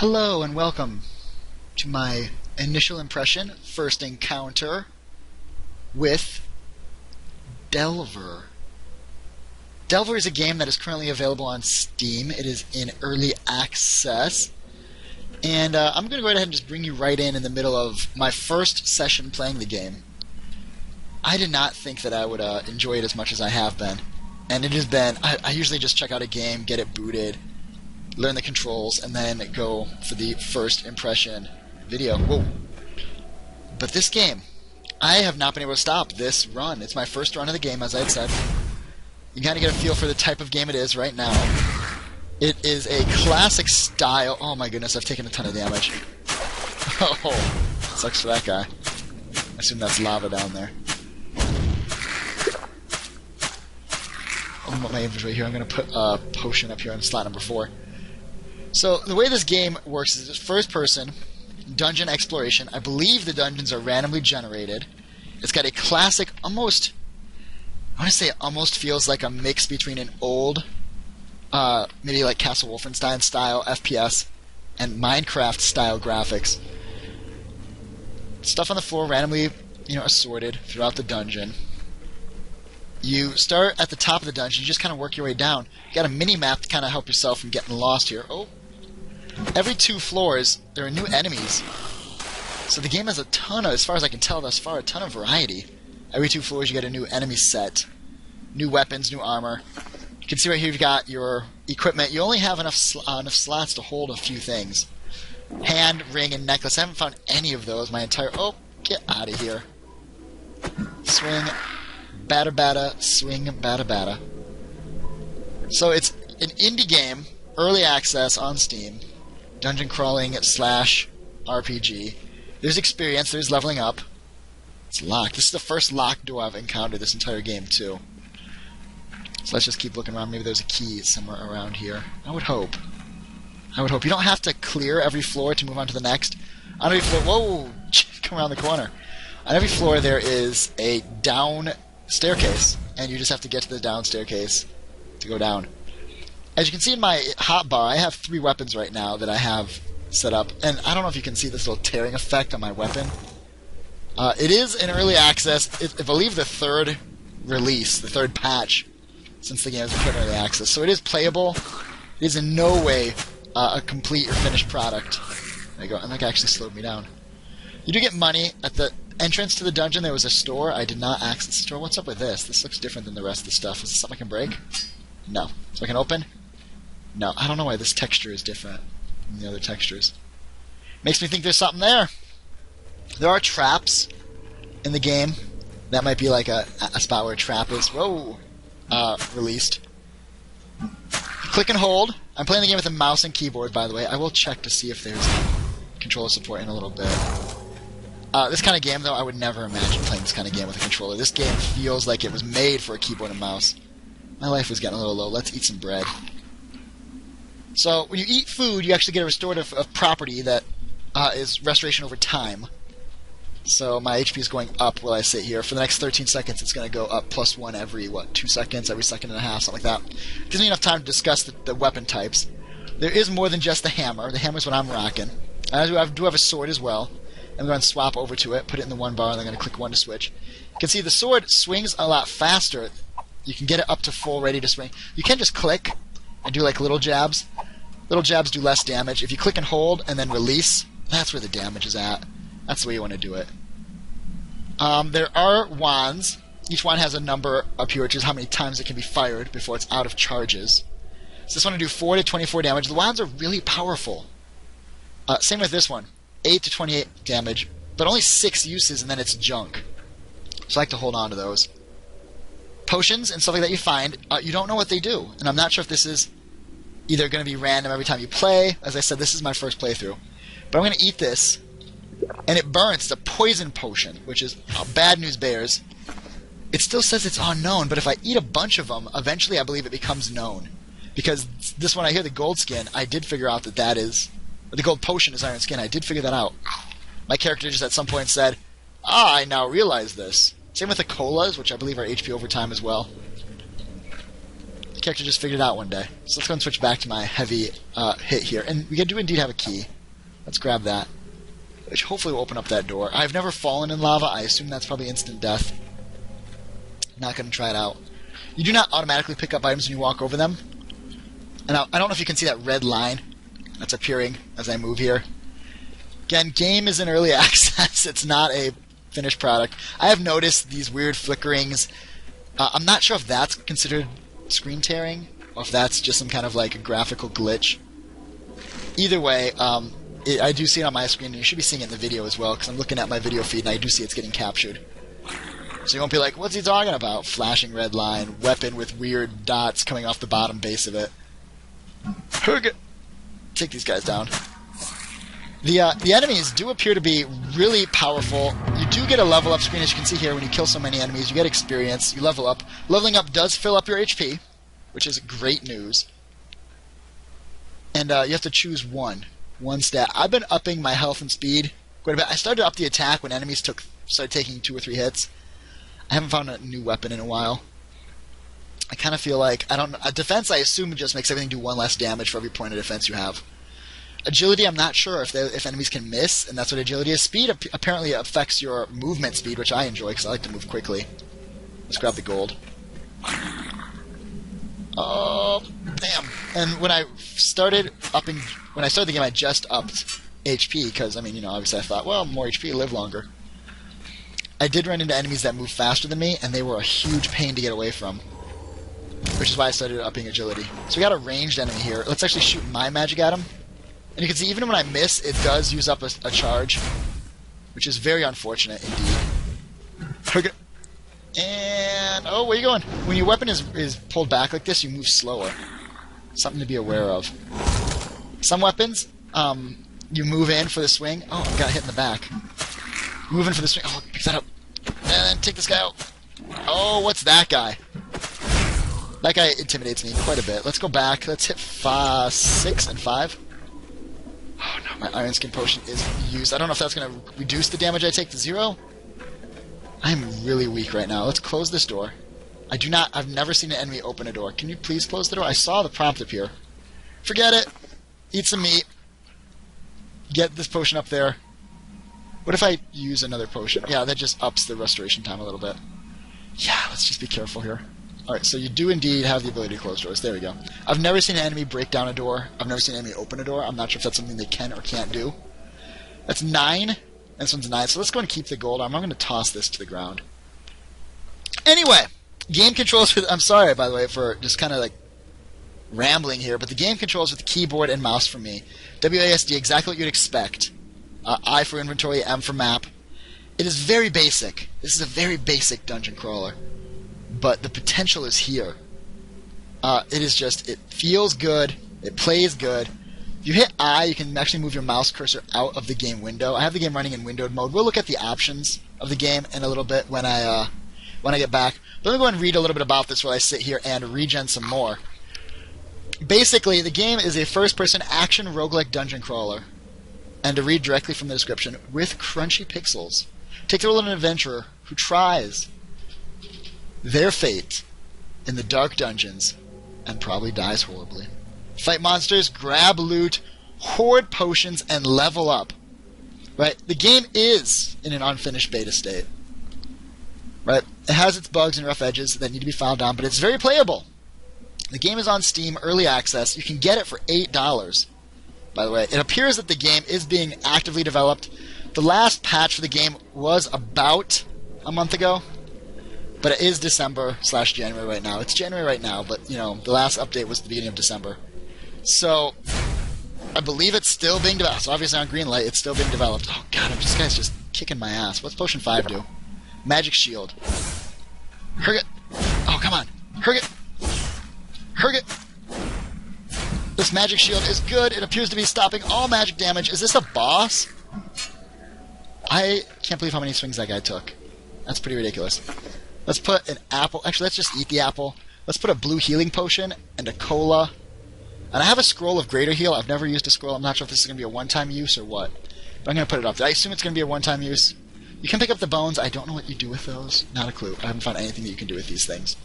Hello and welcome to my initial impression, first encounter with Delver. Delver is a game that is currently available on Steam. It is in early access. And I'm going to go ahead and just bring you right in the middle of my first session playing the game. I did not think that I would enjoy it as much as I have been. And it has been, I usually just check out a game, get it booted, learn the controls, and then go for the first impression video. Whoa. But this game, I have not been able to stop this run. It's my first run of the game, as I had said. You kind of get a feel for the type of game it is right now. It is a classic style. Oh my goodness, I've taken a ton of damage. Oh, sucks for that guy. I assume that's lava down there. Oh, my inventory here. I'm going to put a potion up here on slot number 4. So the way this game works is it's first person dungeon exploration. I believe the dungeons are randomly generated. It's got a classic, almost, I want to say it almost feels like a mix between an old, maybe like Castle Wolfenstein style FPS and Minecraft style graphics. Stuff on the floor randomly, assorted throughout the dungeon. You start at the top of the dungeon, you just kind of work your way down. You got a mini-map to kind of help yourself from getting lost here. Oh. Every 2 floors, there are new enemies. So the game has a ton of, as far as I can tell thus far, a ton of variety. Every 2 floors you get a new enemy set. New weapons, new armor. You can see right here you've got your equipment. You only have enough slots to hold a few things. Hand, ring, and necklace. I haven't found any of those my entire... Oh, get out of here. Swing, bada bada, swing, bada bada. So it's an indie game, early access on Steam. Dungeon crawling / RPG. There's experience, there's leveling up. It's locked. This is the first locked door I've encountered this entire game, too. So let's just keep looking around. Maybe there's a key somewhere around here. I would hope. You don't have to clear every floor to move on to the next. On every floor... Whoa! Come around the corner. On every floor there is a down staircase, and you just have to get to the down staircase to go down. As you can see in my hotbar, I have 3 weapons right now that I have set up, and I don't know if you can see this little tearing effect on my weapon. It is in early access. I believe the 3rd release, the 3rd patch, since the game has been put in early access. So it is playable. It is in no way a complete or finished product. There you go, and that guy actually slowed me down. You do get money. At the entrance to the dungeon there was a store. I did not access the store. What's up with this? This looks different than the rest of the stuff. Is this something I can break? No. So I can open? No, I don't know why this texture is different than the other textures. Makes me think there's something there. There are traps in the game. That might be like a spot where a trap is. Whoa! Released. Click and hold. I'm playing the game with a mouse and keyboard, by the way. I will check to see if there's controller support in a little bit. This kind of game, though, I would never imagine playing this kind of game with a controller. This game feels like it was made for a keyboard and mouse. My life was getting a little low. Let's eat some bread. So, when you eat food, you actually get a restorative property that is restoration over time. So, my HP is going up while I sit here. For the next 13 seconds, it's going to go up +1 every, 2 seconds, every second and a half, something like that. Gives me enough time to discuss the weapon types. There is more than just the hammer. The hammer is what I'm rocking. I do have a sword as well. I'm going to swap over to it, put it in the 1 bar, and I'm going to click 1 to switch. You can see the sword swings a lot faster. You can get it up to full ready to swing. You can just click and do like little jabs. Little jabs do less damage. If you click and hold and then release, that's where the damage is at. That's the way you want to do it. There are wands. Each wand has a number up here, which is how many times it can be fired before it's out of charges. So this one will do 4 to 24 damage. The wands are really powerful. Same with this one. 8 to 28 damage, but only 6 uses and then it's junk. So I like to hold on to those. Potions and stuff like that you find, you don't know what they do. And I'm not sure if this is either going to be random every time you play. As I said, this is my first playthrough. But I'm going to eat this, and it burns. It's a poison potion, which is bad news bears. It still says it's unknown, but if I eat a bunch of them, eventually I believe it becomes known. Because this one I hear, the gold skin, I did figure out that is... The gold potion is iron skin. I did figure that out. My character just at some point said, I now realize this. Same with the colas, which I believe are HP over time as well. character just figured it out one day. So let's go and switch back to my heavy hit here. And we do indeed have a key. Let's grab that, which hopefully will open up that door. I've never fallen in lava. I assume that's probably instant death. Not going to try it out. You do not automatically pick up items when you walk over them. And I don't know if you can see that red line that's appearing as I move here. Again, game is in early access. It's not a finished product. I have noticed these weird flickerings. I'm not sure if that's considered screen tearing or if that's just some kind of like a graphical glitch. Either way, I do see it on my screen, and you should be seeing it in the video as well, because I'm looking at my video feed and I do see it's getting captured. So you won't be like, what's he talking about? Flashing red line, weapon with weird dots coming off the bottom base of it. Take these guys down. The enemies do appear to be really powerful. You do get a level up screen, as you can see here. When you kill so many enemies, you get experience, you level up. Leveling up does fill up your HP, which is great news. And you have to choose one stat. I've been upping my health and speed quite a bit. I started to up the attack when enemies started taking 2 or 3 hits. I haven't found a new weapon in a while. I kind of feel like, a defense I assume it just makes everything do 1 less damage for every point of defense you have. Agility, I'm not sure if enemies can miss, and that's what agility is. Speed apparently affects your movement speed, which I enjoy because I like to move quickly. Let's grab the gold. Oh, damn. And when I started the game, I just upped HP because, obviously I thought, well, more HP, live longer. I did run into enemies that move faster than me, and they were a huge pain to get away from, which is why I started upping agility. So we got a ranged enemy here. Let's actually shoot my magic at him. And you can see, even when I miss, it does use up a charge, which is very unfortunate indeed. And, oh, where are you going? When your weapon is pulled back like this, you move slower. Something to be aware of. Some weapons, you move in for the swing. Oh, I got hit in the back. Move in for the swing. Oh, pick that up. And then take this guy out. Oh, what's that guy? That guy intimidates me quite a bit. Let's go back. Let's hit 6 and 5. Oh no, my Iron Skin Potion is used. I don't know if that's going to reduce the damage I take to 0. I'm really weak right now. Let's close this door. I've never seen an enemy open a door. Can you please close the door? I saw the prompt appear. Forget it. Eat some meat. Get this potion up there. What if I use another potion? Yeah, that just ups the restoration time a little bit. Yeah, let's just be careful here. Alright, so you do indeed have the ability to close doors. There we go. I've never seen an enemy break down a door. I've never seen an enemy open a door. I'm not sure if that's something they can or can't do. That's 9. And this one's 9. So let's go and keep the gold arm. I'm going to toss this to the ground. Anyway, game controls with... I'm sorry, by the way, for just kind of like rambling here, but the game controls with the keyboard and mouse for me. WASD, exactly what you'd expect. I for inventory, M for map. It is very basic. This is a very basic dungeon crawler. But the potential is here. It feels good. It plays good. If you hit I, you can actually move your mouse cursor out of the game window. I have the game running in windowed mode. We'll look at the options of the game in a little bit when I get back. But let me go and read a little bit about this while I sit here and regen some more. Basically, the game is a first-person action roguelike dungeon crawler. And to read directly from the description, with crunchy pixels. Take the role of an adventurer who tries their fate in the dark dungeons and probably dies horribly. Fight monsters, grab loot, hoard potions, and level up. Right? The game is in an unfinished beta state. Right? It has its bugs and rough edges that need to be filed down, but it's very playable. The game is on Steam, early access. You can get it for $8. By the way, it appears that the game is being actively developed. The last patch for the game was about a month ago, but it is December/January right now. It's January right now, but the last update was the beginning of December. So I believe it's still being developed. So obviously on green light, it's still being developed. Oh god, this guy's just kicking my ass. What's Potion 5 do? Magic Shield. Hurget. Oh, come on. Hurget. Hurget. This magic shield is good. It appears to be stopping all magic damage. Is this a boss? I can't believe how many swings that guy took. That's pretty ridiculous. Let's put an apple. Actually, let's just eat the apple. Let's put a blue healing potion and a cola. And I have a scroll of greater heal. I've never used a scroll. I'm not sure if this is going to be a one-time use or what. But I'm going to put it up there. I assume it's going to be a one-time use. You can pick up the bones. I don't know what you do with those. Not a clue. I haven't found anything that you can do with these things.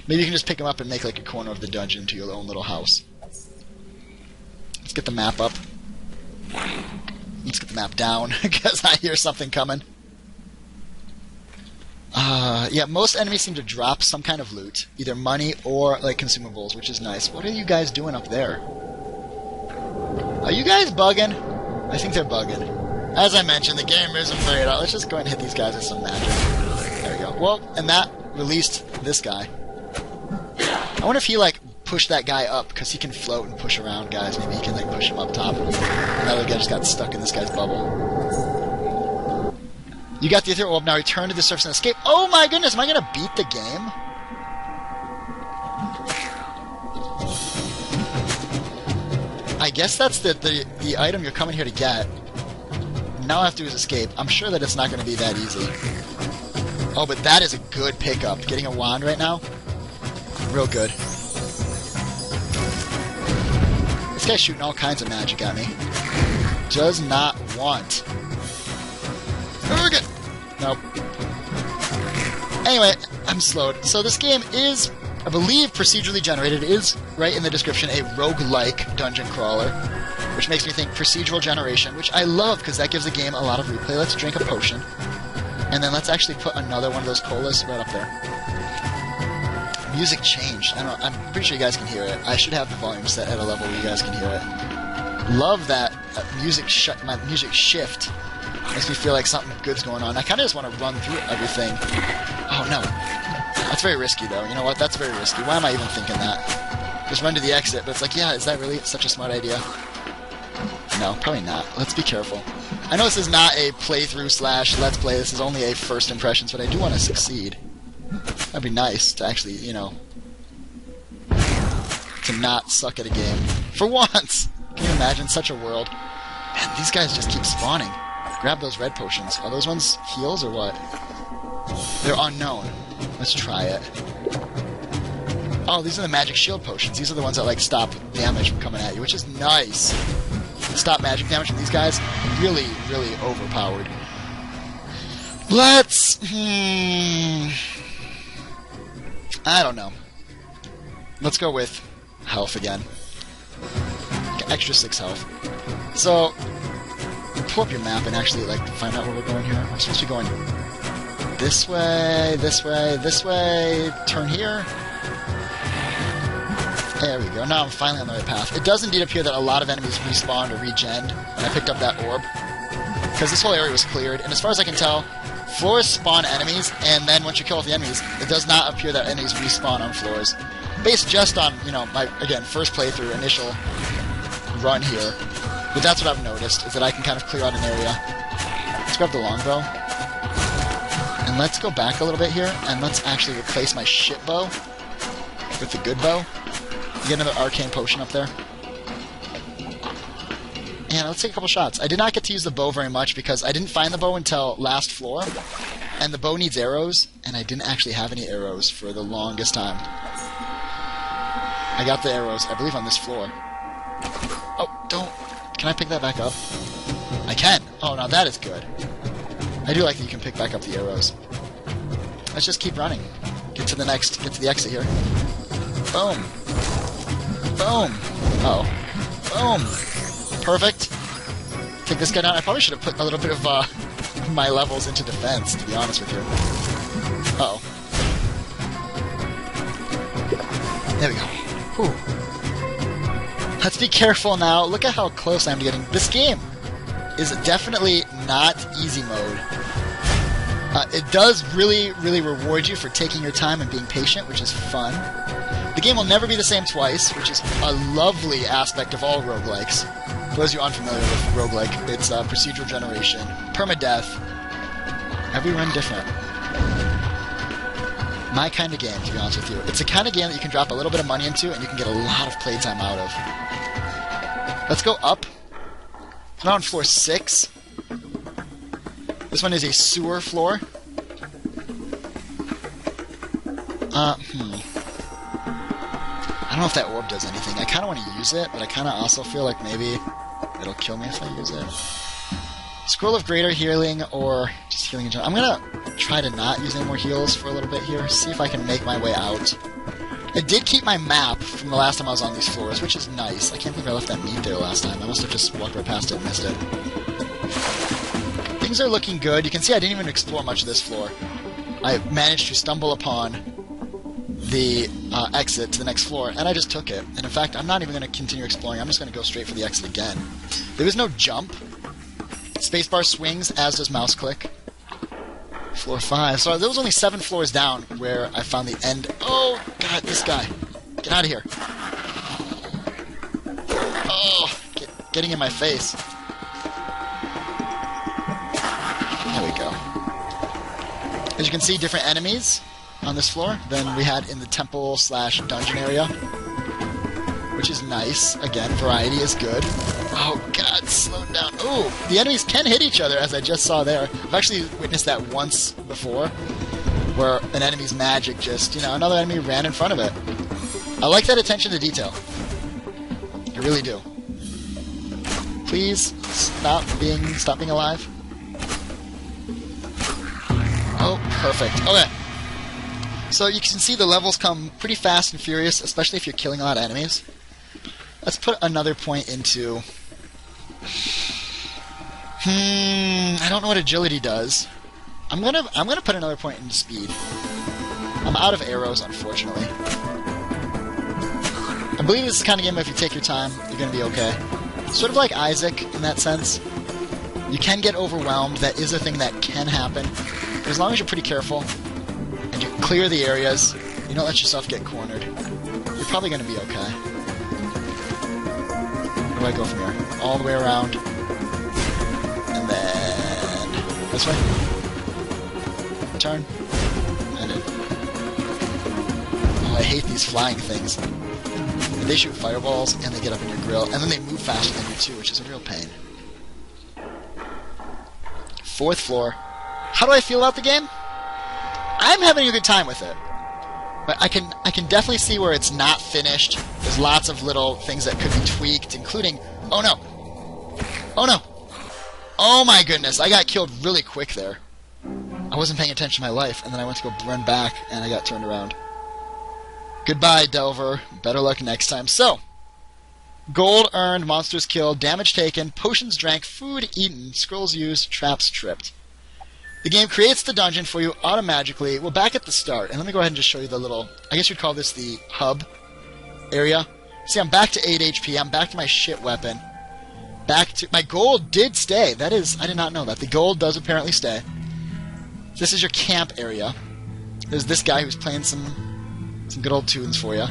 Maybe you can just pick them up and make like a corner of the dungeon to your own little house. Let's get the map up. Let's get the map down, because I hear something coming. Yeah, most enemies seem to drop some kind of loot. Either money or, like, consumables, which is nice. What are you guys doing up there? Are you guys bugging? I think they're bugging. As I mentioned, the game isn't figured out. Let's just go ahead and hit these guys with some magic. There we go. Well, and that released this guy. I wonder if he, like, pushed that guy up, because he can float and push around guys. Maybe he can, like, push him up top. Another guy just got stuck in this guy's bubble. You got the Yithidian orb, now return to the surface and escape. Oh my goodness, am I gonna beat the game? I guess that's the item you're coming here to get. Now all I have to do is escape. I'm sure that it's not gonna be that easy. Oh, but that is a good pickup. Getting a wand right now? Real good. This guy's shooting all kinds of magic at me. Does not want. Nope. Anyway, I'm slowed. So this game is, I believe, procedurally generated. It is, right in the description, a roguelike dungeon crawler, which makes me think procedural generation, which I love because that gives the game a lot of replay. Let's drink a potion. And then let's actually put another one of those colas right up there. Music changed. I don't know, I'm pretty sure you guys can hear it. I should have the volume set at a level where you guys can hear it. Love that my music shift. Makes me feel like something good's going on. I kind of just want to run through everything. Oh, no. That's very risky, though. You know what? That's very risky. Why am I even thinking that? Just run to the exit. But it's like, yeah, is that really such a smart idea? No, probably not. Let's be careful. I know this is not a playthrough / let's play. This is only a first impressions, but I do want to succeed. That'd be nice to actually, you know, to not suck at a game. For once! Can you imagine such a world? Man, these guys just keep spawning. Grab those red potions. Are those ones heals or what? They're unknown. Let's try it. Oh, these are the magic shield potions. These are the ones that, like, stop damage from coming at you, which is nice. Stop magic damage from these guys. Really, really overpowered. Let's... I don't know. Let's go with health again. Extra 6 health. So... pull up your map and actually, like, find out where we're going here. We're supposed to be going this way, this way, this way, turn here. There we go. Now I'm finally on the right path. It does indeed appear that a lot of enemies respawned or regen when I picked up that orb, because this whole area was cleared, and as far as I can tell, floors spawn enemies, and then once you kill off the enemies, it does not appear that enemies respawn on floors. Based just on, you know, my, again, first playthrough, initial run here. But that's what I've noticed, is that I can kind of clear out an area. Let's grab the longbow. And let's go back a little bit here, and let's actually replace my shit bow with the good bow. Get another arcane potion up there. And let's take a couple shots. I did not get to use the bow very much because I didn't find the bow until last floor. And the bow needs arrows, and I didn't actually have any arrows for the longest time. I got the arrows, I believe, on this floor. Oh, don't... Can I pick that back up? I can! Oh, now that is good. I do like that you can pick back up the arrows. Let's just keep running. Get to the exit here. Boom! Boom! Uh-oh. Boom! Perfect. Take this guy down. I probably should have put a little bit of my levels into defense, to be honest with you. Uh-oh. There we go. Whew. Let's be careful now. Look at how close I'm getting. This game is definitely not easy mode. It does really, really reward you for taking your time and being patient, which is fun. The game will never be the same twice, which is a lovely aspect of all roguelikes. For those of you unfamiliar with roguelike, it's procedural generation, permadeath, every run different. My kind of game, to be honest with you. It's the kind of game that you can drop a little bit of money into and you can get a lot of playtime out of. Let's go up. Now on floor 6. This one is a sewer floor. I don't know if that orb does anything. I kind of want to use it, but I kind of also feel like maybe it'll kill me if I use it. Scroll of Greater Healing, or just healing in general. I'm going to try to not use any more heals for a little bit here. See if I can make my way out I did keep my map from the last time I was on these floors, which is nice. I can't believe I left that meat there last time. I must have just walked right past it and missed it. Things are looking good. You can see I didn't even explore much of this floor. I managed to stumble upon the exit to the next floor, and I just took it. And in fact, I'm not even going to continue exploring. I'm just going to go straight for the exit again. There is no jump. Spacebar swings, as does mouse click. Floor 5. So there was only 7 floors down where I found the end. Oh, God, this guy. Get out of here. Oh, getting in my face. There we go. As you can see, different enemies on this floor than we had in the temple/dungeon area, which is nice. Again, variety is good. Oh God, slow down. Oh, the enemies can hit each other, as I just saw there. I've actually witnessed that once before, where an enemy's magic just, another enemy ran in front of it. I like that attention to detail. I really do. Please stop being alive. Oh, perfect. Okay. So you can see the levels come pretty fast and furious, especially if you're killing a lot of enemies. Let's put another point into... I don't know what agility does. I'm gonna put another point into speed. I'm out of arrows, unfortunately. I believe this is the kind of game where if you take your time, you're gonna be okay. Sort of like Isaac in that sense. You can get overwhelmed. That is a thing that can happen. But as long as you're pretty careful and you clear the areas, you don't let yourself get cornered, you're probably going to be okay. Where do I go from here? All the way around. And then... this way. Turn. And in. Oh, I hate these flying things. They shoot fireballs, and they get up in your grill, and then they move faster than you too, which is a real pain. 4th floor. How do I feel about the game? I'm having a good time with it. But I can definitely see where it's not finished. There's lots of little things that could be tweaked, including... oh no! Oh no! Oh my goodness, I got killed really quick there. I wasn't paying attention to my life, and then I went to go run back, and I got turned around. Goodbye, Delver. Better luck next time. So, gold earned, monsters killed, damage taken, potions drank, food eaten, scrolls used, traps tripped. The game creates the dungeon for you automatically. Well, back at the start, and let me go ahead and just show you the little, I guess you'd call this the hub area. See, I'm back to 8 HP. I'm back to my shit weapon. Back to... my gold did stay. That is... I did not know that. The gold does apparently stay. This is your camp area. There's this guy who's playing some good old tunes for you.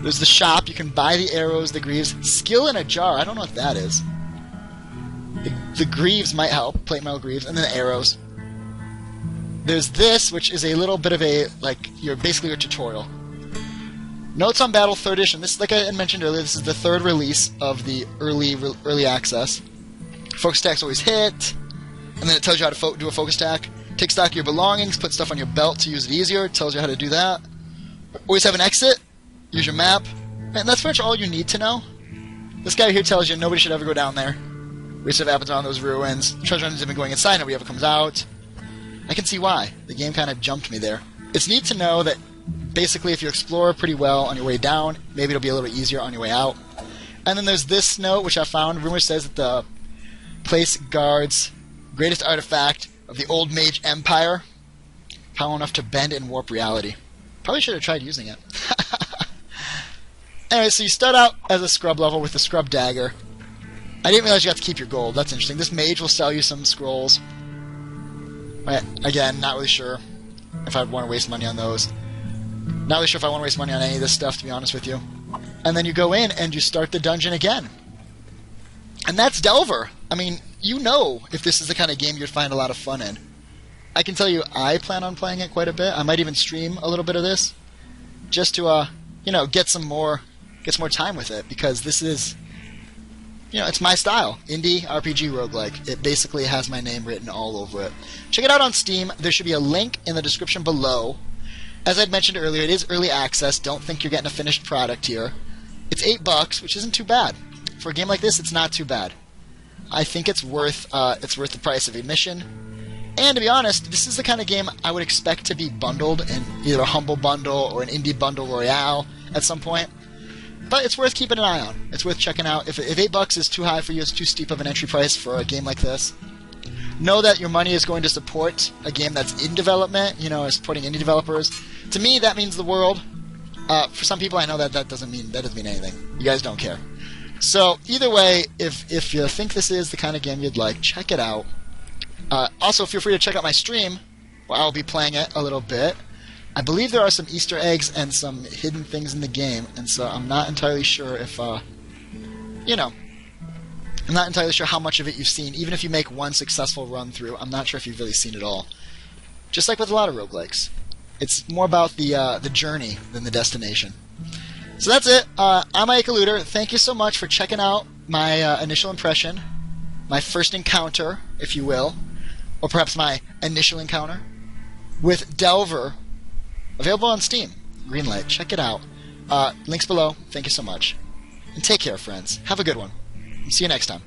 There's the shop. You can buy the arrows, the greaves. Skill in a jar. I don't know what that is. The greaves might help. Plate metal greaves. And then the arrows. There's this, which is a little bit of a, basically your tutorial. Notes on Battle 3rd edition. This, like I mentioned earlier, this is the 3rd release of the early access. Focus attack's always hit. And then it tells you how to do a focus attack. Take stock of your belongings. Put stuff on your belt to use it easier. It tells you how to do that. Always have an exit. Use your map. And that's pretty much all you need to know. This guy here tells you nobody should ever go down there. Waste of happens on those ruins. Treasure hunters have been going inside. Nobody ever comes out. I can see why. The game kind of jumped me there. It's neat to know that basically if you explore pretty well on your way down, maybe it'll be a little easier on your way out. And then there's this note, which I found. Rumor says that the place guards greatest artifact of the Old Mage Empire. Power enough to bend and warp reality. Probably should have tried using it. Anyway, so you start out as a scrub level with the scrub dagger. I didn't realize you got to keep your gold. That's interesting. This mage will sell you some scrolls. Again, not really sure if I'd want to waste money on those. Not really sure if I want to waste money on any of this stuff, to be honest with you. And then you go in and you start the dungeon again. And that's Delver. I mean, you know if this is the kind of game you'd find a lot of fun in. I can tell you I plan on playing it quite a bit. I might even stream a little bit of this just to, get some more time with it, because this is, it's my style. Indie RPG roguelike. It basically has my name written all over it. Check it out on Steam. There should be a link in the description below. As I'd mentioned earlier, it is early access. Don't think you're getting a finished product here. It's $8, which isn't too bad. For a game like this, it's not too bad. I think it's worth the price of admission. And to be honest, this is the kind of game I would expect to be bundled in either a Humble Bundle or an Indie Bundle Royale at some point. But it's worth keeping an eye on. It's worth checking out. If $8 is too high for you, it's too steep of an entry price for a game like this, know that your money is going to support a game that's in development, supporting indie developers. To me, that means the world. For some people, I know that doesn't mean anything. You guys don't care. So either way, if you think this is the kind of game you'd like, check it out. Also, feel free to check out my stream, where I'll be playing it a little bit. I believe there are some Easter eggs and some hidden things in the game, and so I'm not entirely sure if, I'm not entirely sure how much of it you've seen. Even if you make one successful run through, I'm not sure if you've really seen it all. Just like with a lot of roguelikes. It's more about the journey than the destination. So that's it. I'm Ike Eluder. Thank you so much for checking out my initial impression, my first encounter, if you will, or perhaps my initial encounter, with Delver, available on Steam. Greenlight. Check it out. Links below. Thank you so much. And take care, friends. Have a good one. See you next time.